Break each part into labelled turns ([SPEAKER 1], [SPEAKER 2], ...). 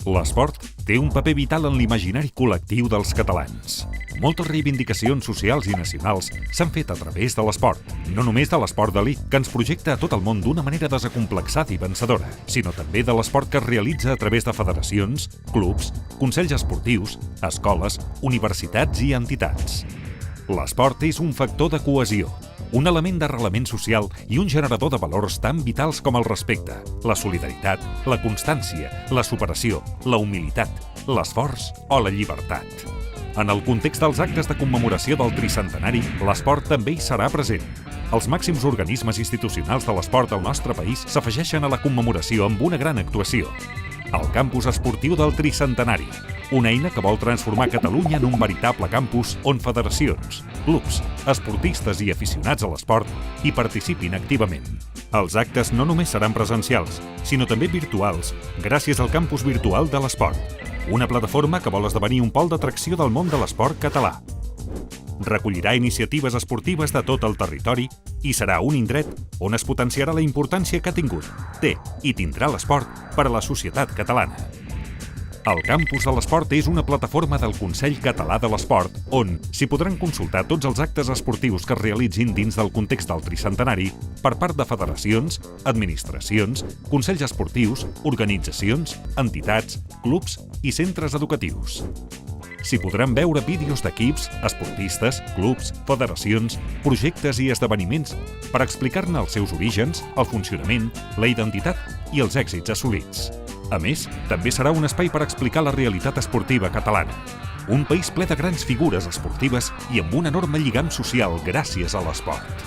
[SPEAKER 1] L'esport té un paper vital en l'imaginari col·lectiu dels catalans. Moltes reivindicacions socials i nacionals s'han fet a través de l'esport. No només de l'esport d'elit, que ens projecta a tot el món d'una manera desacomplexada i vencedora, sinó també de l'esport que es realitza a través de federacions, clubs, consells esportius, escoles, universitats i entitats. L'esport és un factor de cohesió, un element d'arrelament social i un generador de valors tan vitals com el respecte, la solidaritat, la constància, la superació, la humilitat, l'esforç o la llibertat. En el context dels actes de commemoració del tricentenari, l'esport també hi serà present. Els màxims organismes institucionals de l'esport del nostre país s'afegeixen a la commemoració amb una gran actuació. El Campus Esportiu del Tricentenari, una eina que vol transformar Catalunya en un veritable campus on federacions, clubs, esportistes i aficionats a l'esport hi participin activament. Els actes no només seran presencials, sinó també virtuals, gràcies al Campus Virtual de l'Esport, una plataforma que vol esdevenir un pol d'atracció del món de l'esport català. Recollirà iniciatives esportives de tot el territori i serà un indret on es potenciarà la importància que ha tingut, té i tindrà l'esport per a la societat catalana. El Campus de l'Esport és una plataforma del Consell Català de l'Esport on s'hi podran consultar tots els actes esportius que es realitzin dins del context del tricentenari per part de federacions, administracions, consells esportius, organitzacions, entitats, clubs i centres educatius. S'hi podran veure vídeos d'equips, esportistes, clubs, federacions, projectes i esdeveniments per explicar-ne els seus orígens, el funcionament, la identitat i els èxits assolits. A més, també serà un espai per explicar la realitat esportiva catalana. Un país ple de grans figures esportives i amb un enorme lligam social gràcies a l'esport.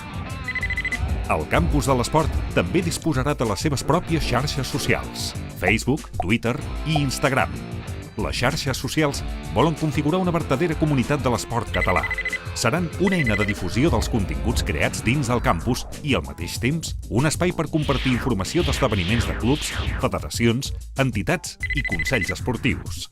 [SPEAKER 1] El Campus de l'Esport també disposarà de les seves pròpies xarxes socials: Facebook, Twitter i Instagram. Les xarxes socials volen configurar una verdadera comunitat de l'esport català. Seran una eina de difusió dels continguts creats dins del campus i, al mateix temps, un espai per compartir informació d'esdeveniments de clubs, federacions, entitats i consells esportius.